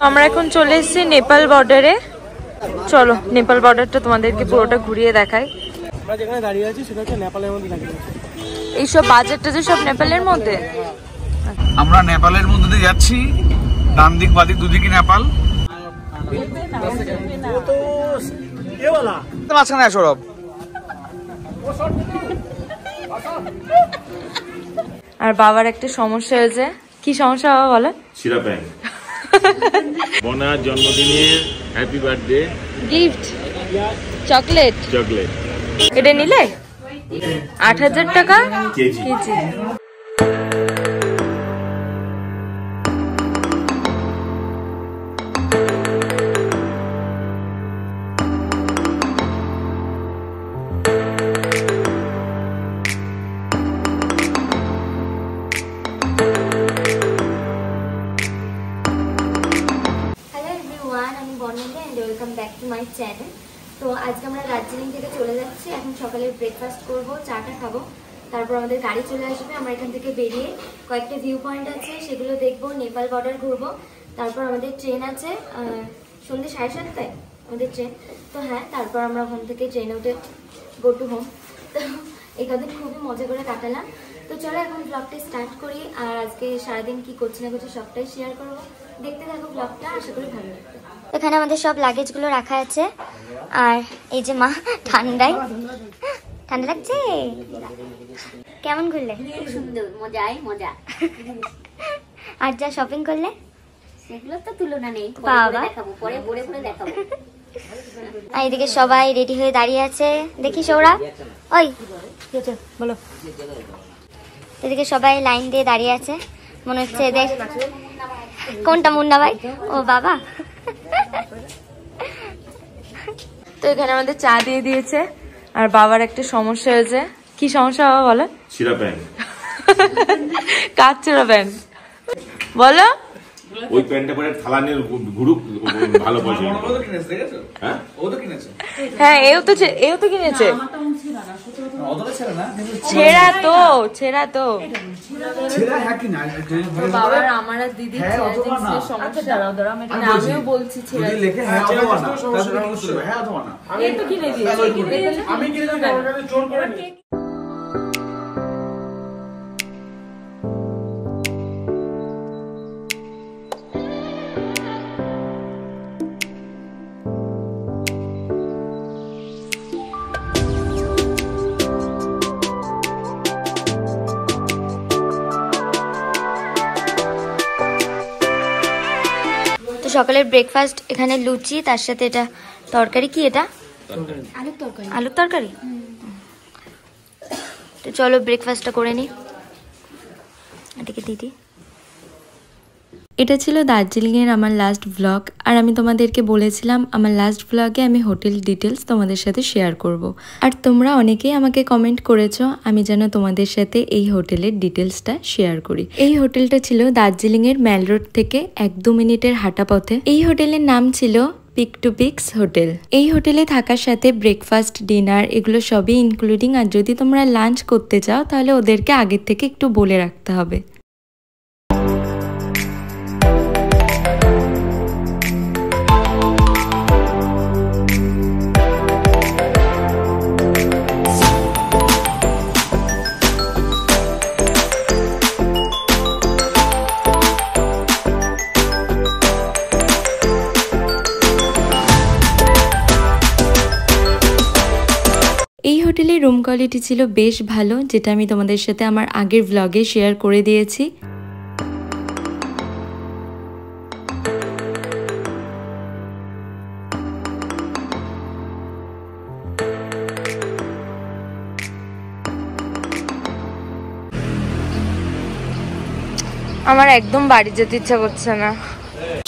আমরা এখন চলে এসেছি নেপাল বর্ডারে। চলো নেপাল বর্ডারটা তোমাদেরকে পুরোটা ঘুরিয়ে দেখাই। আমরা যেখানে দাঁড়িয়ে আছি সেটা হচ্ছে নেপালের মধ্যে দাঁড়িয়ে আছি। এইসব বাজারটা যে সব নেপালের মধ্যে। আমরা নেপালের মধ্যে দিয়ে যাচ্ছি, ডান দিক বাদিক দুদিকে নেপাল। মাঝখানে সৌরভ। আর বাবার একটা সমস্যা হয়েছে। কি সমস্যা বাবা বলো? শিরা প্যান। বোনার জন্মদিনের happy birthday gift chocolate. Chocolate এটা নিলে ৮,০০০ টাকা কেজি। তো আজকে আমরা দার্জিলিং থেকে চলে যাচ্ছি। এখন সকালে ব্রেকফাস্ট করবো, চাটা খাবো, তারপর আমাদের গাড়ি চলে আসবে। আমরা এখান থেকে বেরিয়ে কয়েকটা ভিউ পয়েন্ট আছে সেগুলো দেখবো, নেপাল বর্ডার ঘুরবো। তারপর আমাদের ট্রেন আছে সন্ধ্যে 7:30টায় আমাদের ট্রেন। তো হ্যাঁ, তারপর আমরা ওখান থেকে ট্রেনে উঠে গো টু হোম। তো এই কদিন খুবই মজা করে কাটালাম। তো চলো এখন ব্লগটা স্টার্ট করি। আর আজকে সারাদিন কি করছি না করছি সবটাই শেয়ার করবো। দেখতে থাকো ব্লগটা, আশা করি ভালো লাগবে। এখানে আমাদের সব লাগেজগুলো রাখা আছে। আর এই যে মা ঠান্ডা লাগছে। কেমন ঘুরলে? খুব সুন্দর, মজাই মজা। আর যা শপিং করলে সেগুলো তো তুলনা নেই, বাবা দেখাবো পরে, ভরে ভরে দেখাবো। আর এদিকে সবাই রেডি হয়ে দাঁড়িয়ে আছে। দেখি সৌরা, ওই বলো। এদিকে সবাই লাইন দিয়ে দাঁড়িয়ে আছে, মনে হচ্ছে এদের কোনটা মুন্না ভাই? ও বাবা। তো এখানে আমাদের চা দিয়ে দিয়েছে। আর বাবার একটা সমস্যা হয়েছে। কি সমস্যা বাবা বলো? শিরা প্যান। কাজ ছেড়া প্যান বলো। ওই প্যান্টটা পরে থালা নিয়ে ঘুরুক, ভালো পয়সা। হ্যাঁ এও তো কিনেছে। ছেঁড়া তো বাবার আমার আর দিদির সমস্যা। আমিও বলছি ছেঁড়া তো কিনে দিয়েছি। সকালের ব্রেকফাস্ট এখানে লুচি, তার সাথে এটা তরকারি। কি এটা? আলুর তরকারি। তো চলো ব্রেকফাস্টটা করে নি। এটাকে দিদি। এটা ছিল দার্জিলিংয়ের আমার লাস্ট ব্লগ। আর আমি তোমাদেরকে বলেছিলাম আমার লাস্ট ব্লগে আমি হোটেল ডিটেলস তোমাদের সাথে শেয়ার করব। আর তোমরা অনেকেই আমাকে কমেন্ট করেছো আমি যেন তোমাদের সাথে এই হোটেলের ডিটেলসটা শেয়ার করি। এই হোটেলটা ছিল দার্জিলিংয়ের ম্যাল রোড থেকে 1-2 মিনিটের হাঁটা পথে। এই হোটেলের নাম ছিল পিক টু পিক্স হোটেল। এই হোটেলে থাকার সাথে ব্রেকফাস্ট, ডিনার এগুলো সবই ইনক্লুডিং। আর যদি তোমরা লাঞ্চ করতে চাও তাহলে ওদেরকে আগের থেকে একটু বলে রাখতে হবে। এই হোটেলের রুম কোয়ালিটি ছিল বেশ ভালো, যেটা আমি তোমাদের সাথে আমার আগের ব্লগে শেয়ার করে দিয়েছি। আমার একদম বাড়ি যেতে ইচ্ছা করছে না।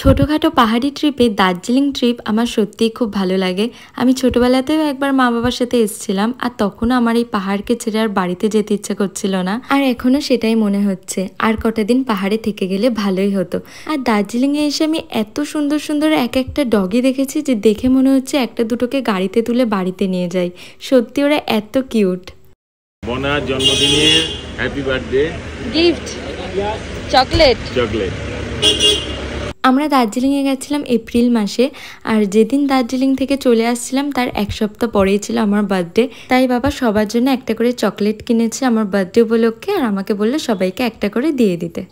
ছোটোখাটো পাহাড়ি ট্রিপে দার্জিলিং ট্রিপ আমার সত্যিই খুব ভালো লাগে। আমি ছোটোবেলাতেও একবার মা বাবার সাথে এসেছিলাম, আর তখনও আমার এই পাহাড়কে ছেড়ে আর বাড়িতে যেতে ইচ্ছা করছিল না। আর এখনও সেটাই মনে হচ্ছে, আর কটা দিন পাহাড়ে থেকে গেলে ভালোই হতো। আর দার্জিলিংয়ে এসে আমি এত সুন্দর সুন্দর এক একটা ডগি দেখেছি যে দেখে মনে হচ্ছে একটা দুটোকে গাড়িতে তুলে বাড়িতে নিয়ে যাই। সত্যি ওরা এত কিউট। বোনার জন্মদিনের happy birthday gift chocolate. Chocolate আমরা দার্জিলিংয়ে গেছিলাম এপ্রিল মাসে, আর যেদিন দার্জিলিং থেকে চলে আসছিলাম তার এক সপ্তাহ পরেই ছিল আমার বার্থডে। তাই বাবা সবার জন্য একটা করে চকলেট কিনেছে আমার বার্থডে উপলক্ষে, আর আমাকে বললো সবাইকে একটা করে দিয়ে দিতে।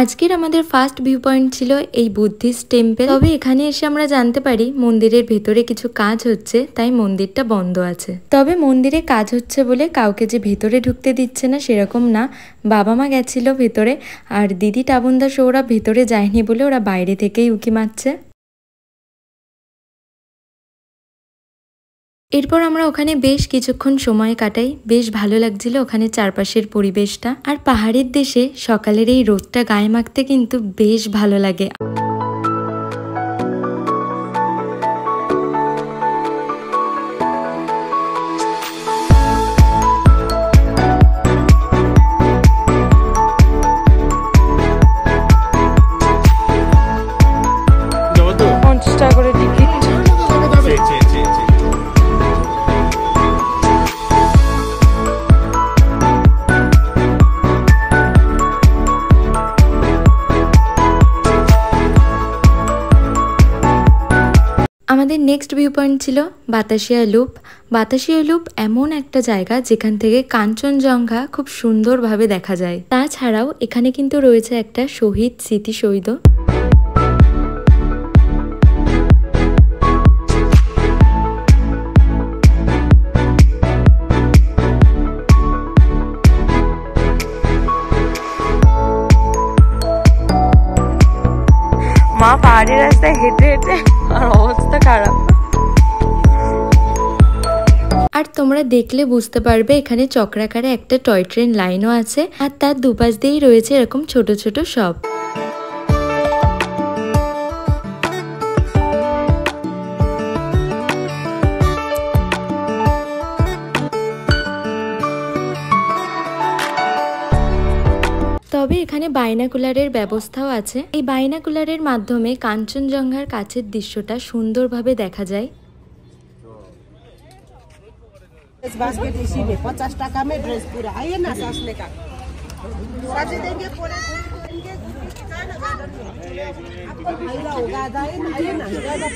আজকের আমাদের ফার্স্ট ভিউ পয়েন্ট ছিল এই বুদ্ধিস্ট টেম্পল। তবে এখানে এসে আমরা জানতে পারি মন্দিরের ভেতরে কিছু কাজ হচ্ছে, তাই মন্দিরটা বন্ধ আছে। তবে মন্দিরে কাজ হচ্ছে বলে কাউকে যে ভেতরে ঢুকতে দিচ্ছে না সেরকম না। বাবা মা গেছিল ভেতরে, আর দিদি টাবুনদা সৌরা ভেতরে যায়নি বলে ওরা বাইরে থেকেই উকি মারছে। এরপর আমরা ওখানে বেশ কিছুক্ষণ সময় কাটাই। বেশ ভালো লাগছিল ওখানে চারপাশের পরিবেশটা, আর পাহাড়ের দেশে সকালের এই রোদটা গায়ে মাখতে কিন্তু বেশ ভালো লাগে। আমাদের নেক্সট ভিউ পয়েন্ট ছিল বাতাসিয়া লুপ। বাতাসিয়া লুপ এমন একটা জায়গা যেখান থেকে কাঞ্চনজঙ্ঘা খুব সুন্দরভাবে দেখা যায়। তাছাড়াও এখানে কিন্তু রয়েছে একটা শহীদ স্মৃতিসৌধ। মা পাহাড়ের রাস্তায় হেঁটে হেঁটে আর অবস্থা খারাপ। আর তোমরা দেখলে বুঝতে পারবে এখানে চক্রাকারে একটা টয় ট্রেন লাইনও আছে, আর তার দুপাশ দিয়েই রয়েছে এরকম ছোট ছোট শপ। তবে এখানে বাইনাকুলারের ব্যবস্থাও আছে। এই বাইনাকুলারের মাধ্যমে কাঞ্চনজঙ্ঘার কাছের দৃশ্যটা সুন্দরভাবে দেখা যায়। बास्केट इसी में 50 टका में ड्रेस पूरा। आइए ना सासने का साज देंगे पूरे देंगे आपको भाई होगा। आइए ना ज्यादा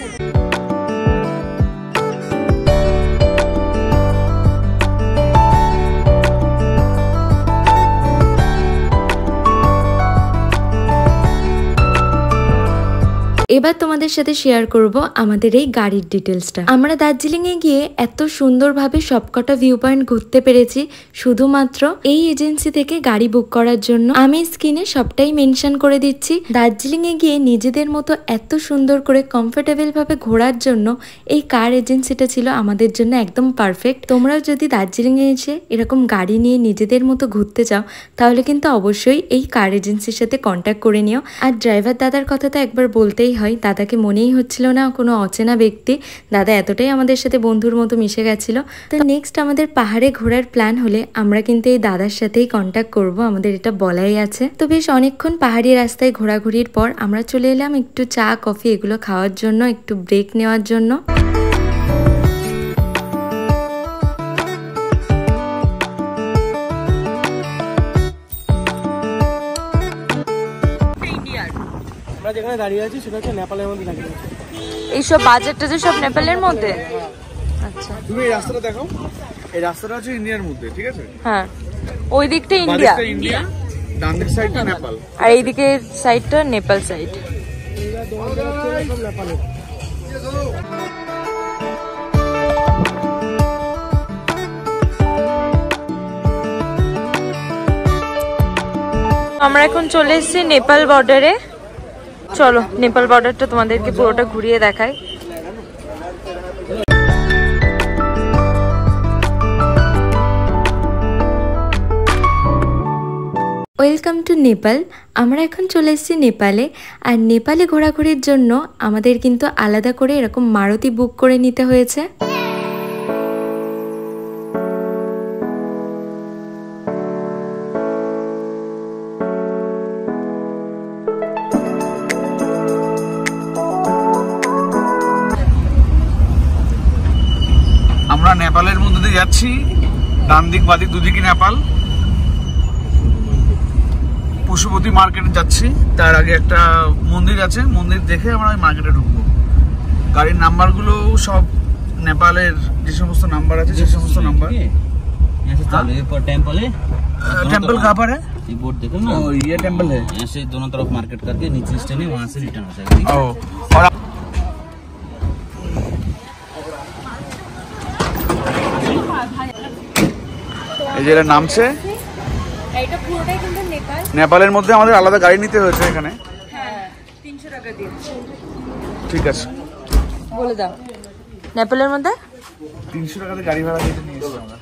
এবার তোমাদের সাথে শেয়ার করব আমাদের এই গাড়ির ডিটেলসটা। আমরা দার্জিলিং এ গিয়ে এত সুন্দরভাবে সবকটা ভিউ পয়েন্ট ঘুরতে পেরেছি শুধুমাত্র এই এজেন্সি থেকে গাড়ি বুক করার জন্য। আমি স্ক্রিনে সবটাই মেনশন করে দিচ্ছি। দার্জিলিং এ গিয়ে নিজেদের মতো এত সুন্দর করে কমফোর্টেবল ভাবে ঘোরার জন্য এই কার এজেন্সিটা ছিল আমাদের জন্য একদম পারফেক্ট। তোমরাও যদি দার্জিলিং এ এসে এরকম গাড়ি নিয়ে নিজেদের মতো ঘুরতে চাও তাহলে কিন্তু অবশ্যই এই কার এজেন্সির সাথে কন্ট্যাক্ট করে নিও। আর ড্রাইভার দাদার কথা তো একবার বলতেই হয়, দাদাকে মনেই হচ্ছিল না কোনো অচেনা ব্যক্তি। দাদা এতটাই আমাদের সাথে বন্ধুর মতো মিশে গেছিল। তো নেক্সট আমাদের পাহাড়ে ঘোরার প্ল্যান হলে আমরা কিন্তু এই দাদার সাথেই কন্ট্যাক্ট করব, আমাদের এটা বলাই আছে। তো বেশ অনেকক্ষণ পাহাড়ি রাস্তায় ঘোরাঘুরির পর আমরা চলে এলাম একটু চা কফি এগুলো খাওয়ার জন্য, একটু ব্রেক নেওয়ার জন্য। আমরা যেখানে দাঁড়িয়ে আছি সেটা হচ্ছে নেপালের মধ্যে দাঁড়িয়ে আছে। এইসব বাজেটটা যে সব নেপালের মধ্যে। আচ্ছা তুমি এই রাস্তাটা দেখো, এই রাস্তাটা হচ্ছে ইন্ডিয়ার মধ্যে, ঠিক আছে? হ্যাঁ, ওই দিকটা ইন্ডিয়া, ডান দিক সাইডটা নেপাল, আর এই দিকের সাইডটা নেপাল সাইড। নেপালের আমরা এখন চলে এসেছি নেপাল বর্ডারে। চলো নেপাল বর্ডারটা তোমাদেরকে পুরোটা ঘুরিয়ে দেখাই। Welcome to Nepal. আমরা এখন চলে এসেছি নেপালে। আর নেপালে ঘোরাঘুরির জন্য আমাদের কিন্তু আলাদা করে এরকম মারুতি বুক করে নিতে হয়েছে। আমরা নেপালের মধ্যে দিয়ে যাচ্ছি, ডান দিক বাদিক দুদিকে নেপাল। পশুপতি মার্কেটে যাচ্ছি, তার আগে একটা মন্দির আছে, মন্দির দেখে আমরা ওই মার্কেটে ঢুকবো। গাড়ির নাম্বারগুলো সব নেপালের যে সমস্ত নাম্বার আছে সেই সমস্ত নাম্বার। टेम्पल है, टेम्पल कहाँ पर है? ये बोर्ड देखो ना, ये टेम्पल है। यहाँ से दोनों तरफ मार्केट करके नीचे स्टेशन है, वहाँ से रिटर्न हो जाएगा। और এই যে নামছে, এটা পুরোটাই কিন্তু নেপাল। নেপালের মধ্যে আমাদের আলাদা গাড়ি নিতে হয়েছে এখানে। হ্যাঁ, 300 টাকা দিয়ে। ঠিক আছে, বলে দাও। নেপালের মধ্যে 300 টাকাতে গাড়ি ভাড়া দিতে নিয়ে এসেছি আমরা।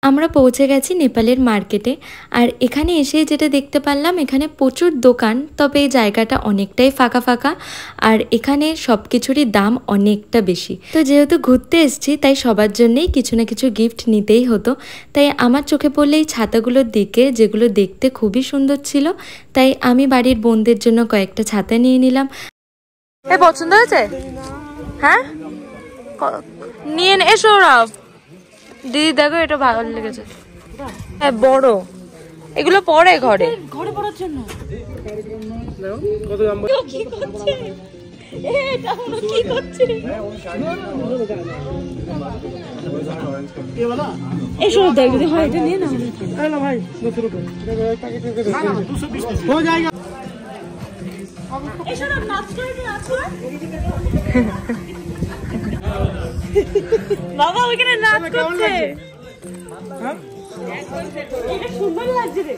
আমরা পৌঁছে গেছি নেপালের মার্কেটে। আর এখানে এসে যেটা দেখতে পারলাম, এখানে প্রচুর দোকান, তবে এই জায়গাটা অনেকটাই ফাঁকা ফাঁকা। আর এখানে সব কিছুরই দাম অনেকটা বেশি। তো যেহেতু ঘুরতে এসেছি, তাই সবার জন্যেই কিছু না কিছু গিফট নিতেই হতো। তাই আমার চোখে পড়লে এই ছাতাগুলোর দিকে, যেগুলো দেখতে খুবই সুন্দর ছিল, তাই আমি বাড়ির বোনদের জন্য কয়েকটা ছাতা নিয়ে নিলাম। এ পছন্দ হয়েছে? হ্যাঁ, নিয়ে এসো। রাও দিদি, দেখো এটা ভালো লেগেছে। হ্যাঁ, বড়। এগুলো পরে ঘরে পড়ার জন্য। এসো, দেখ যদি হয় এটা নিয়ে নাও। ভাই हो जाएगा। এসো না, নাচ করে নাচ। বাবা ওইখানে নাচ করছে। সুন্দর লাগছে রে।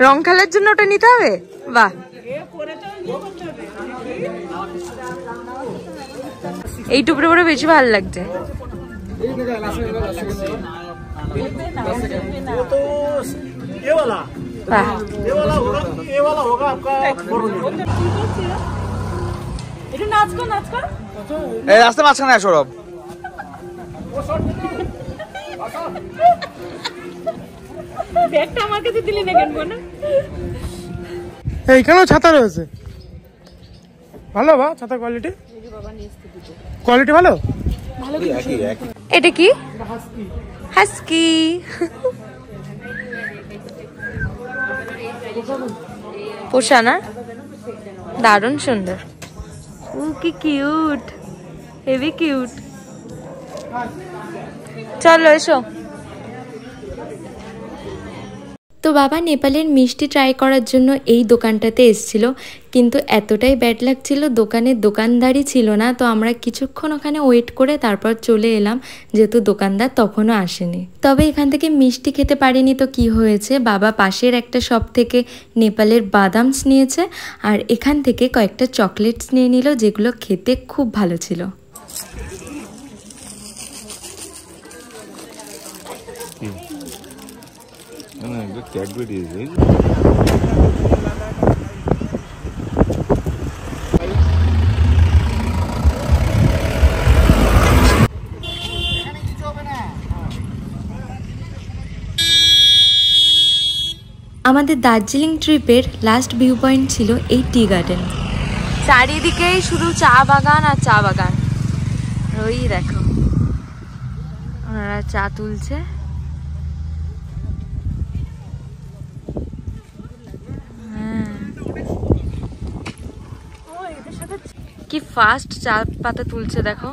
রং খেলার জন্য ওটা নিতে হবে। বাহ, এই টুকরো করে বেশি ভালো লাগছে। এটা নাচ কর, নাচ কর। এই রাস্তা মাঝখানে আসো রব। ব্যাগটা আমার কাছে দিলি না কেন? বোনা এইখানেও ছাতা রয়েছে, ভালো বা ছাতা কোয়ালিটি? কোয়ালিটি ভালো। এটা কি? হাস্কি। পোষা না? দারুণ সুন্দর। ও কি কিউট, হেভি কিউট। চলো এসো। তো বাবা নেপালের মিষ্টি ট্রাই করার জন্য এই দোকানটাতে এসেছিল, কিন্তু এতটাই ব্যাড লাগছিল, দোকানের দোকানদারই ছিল না। তো আমরা কিছুক্ষণ ওখানে ওয়েট করে তারপর চলে এলাম, যেহেতু দোকানদার তখনও আসেনি। তবে এখান থেকে মিষ্টি খেতে পারিনি তো কি হয়েছে, বাবা পাশের একটা শপ থেকে নেপালের বাদামস নিয়েছে, আর এখান থেকে কয়েকটা চকলেটস নিয়ে নিল, যেগুলো খেতে খুব ভালো ছিল। আমাদের দার্জিলিং ট্রিপের লাস্ট ভিউ পয়েন্ট ছিল এই টি গার্ডেন। চারিদিকেই শুধু চা বাগান আর চা বাগান। ওই দেখো, ওনারা চা তুলছে। কি ফাস্ট চা পাতা তুলছে দেখো।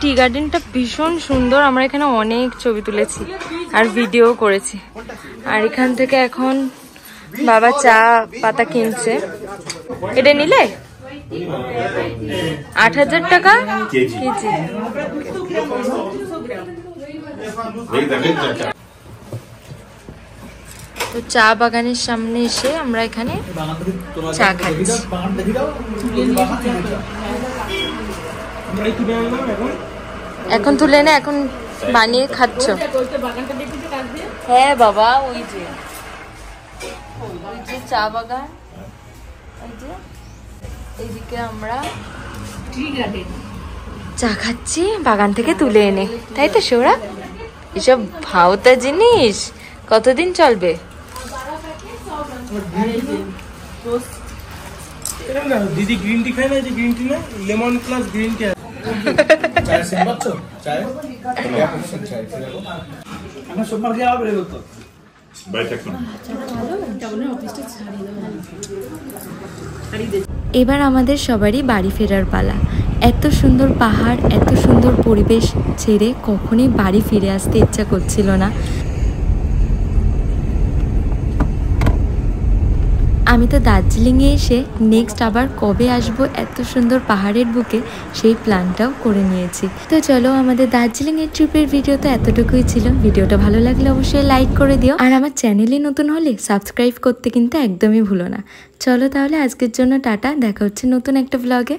টি গার্ডেনটা ভীষণ সুন্দর, আমরা এখানে অনেক ছবি তুলেছি আর ভিডিও করেছি। আর এখান থেকে এখন বাবা চা পাতা কিনছে। এটা নিলে 8,000 টাকা কেজি। তো চা বাগানের সামনে এসে আমরা এখানে চা খাচ্ছি। এখন তুলে না, এখন বানিয়ে খাচ্ছ? হ্যাঁ বাবা, ওই যে চা বাগান, ওই যে এইদিকে আমরা চা খাচ্ছি বাগান থেকে তুলে এনে, তাই তো সৌরভ? এসব ভাওতা জিনিস কতদিন চলবে? দিদি গ্রিন টি খায় না, যে গ্রিন টি না, লেমন প্লাস গ্রিন টি। চায় সেম পাচ্ছ? চায় এখন সব মার্কে আবার বের করতে এবার আমাদের সবারই বাড়ি ফেরার পালা। এত সুন্দর পাহাড়, এত সুন্দর পরিবেশ ছেড়ে কখনোই বাড়ি ফিরে আসতে ইচ্ছা করছিল না। আমি তো দার্জিলিংয়ে এসে নেক্সট আবার কবে আসবো এত সুন্দর পাহাড়ের বুকে, সেই প্ল্যানটাও করে নিয়েছি। তো চলো, আমাদের দার্জিলিংয়ের ট্রিপের ভিডিও তো এতটুকুই ছিল। ভিডিওটা ভালো লাগলে অবশ্যই লাইক করে দিও, আর আমার চ্যানেলে নতুন হলে সাবস্ক্রাইব করতে কিন্তু একদমই ভুলো না। চলো তাহলে আজকের জন্য টাটা, দেখা হচ্ছে নতুন একটা ব্লগে।